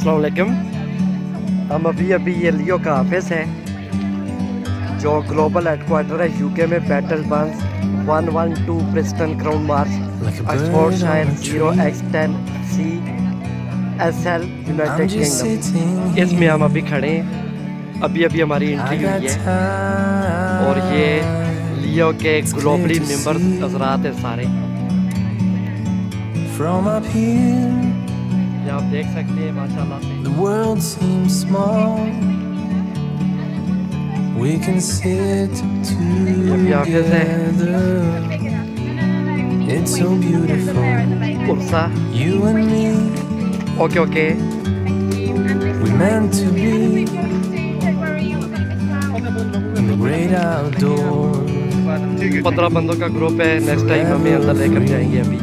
अस्सलाम वालेकुम। हम अभी ये लियो का ऑफिस है जो ग्लोबल हेडक्वार्टर है यूके में, बैटल बंस 112 Preston crown March Oxfordshire 0x10 C SL United Kingdom. इसमें हम अभी खड़े हैं, अभी हमारी एंट्री हुई है और ये लियो के ग्लोबली मेंबर हजरात हैं सारे। ये आप देख सकते हैं माशाल्लाह से। The world seems small. We can sit together. It's so beautiful. Parsa You and me, okay we meant to be in the great outdoors. 15 बंदों का ग्रुप है। नेक्स्ट टाइम हमें अंदर लेकर जाएंगे। अभी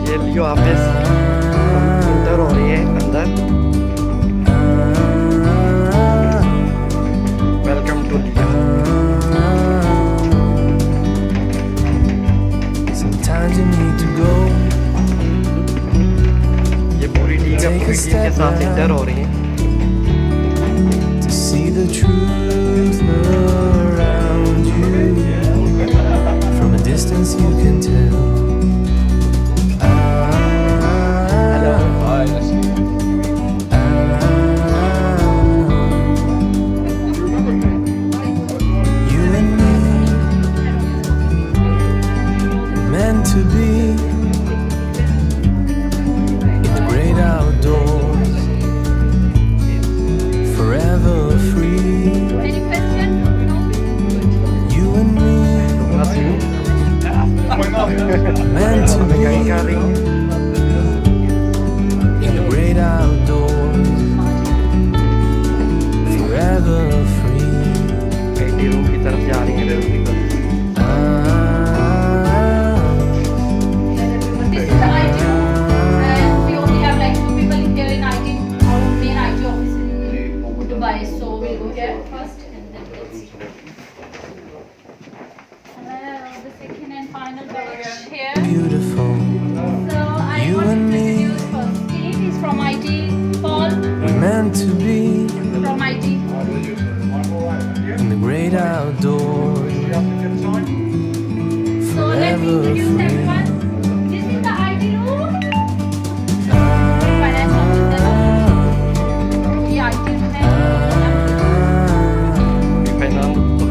ये लियो ऑफिस इंटर हो रही है अंदर। Welcome to Leo. Sometimes you need to go. ये पूरी टीम के साथ इंटर हो रही है। To see the truth around you. From a distance you can tell. You and me, meant to be in the great outdoors. Forever free. You and me, meant to be कहीं कर रही है। in the great outdoors. Forever free. कहीं room की तरफ जा रही है। This is the IT room, and we only have like 2 people in here in IT, our main IT office in Dubai. So we'll go here first, and then we'll see. The second and final batch here. Beautiful. So I You want and to me. introduce first Steve. He's from IT. Paul We're meant to be from IT. in the great outdoors. So let me Forever introduce free. everyone. This is the IT room. Finance officer. ये IT room है.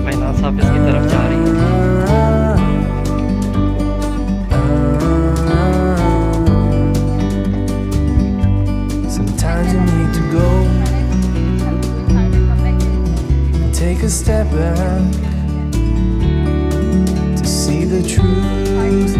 Finance office की तरफ जा रही है। Sometimes you need to go, take a step back to see the truth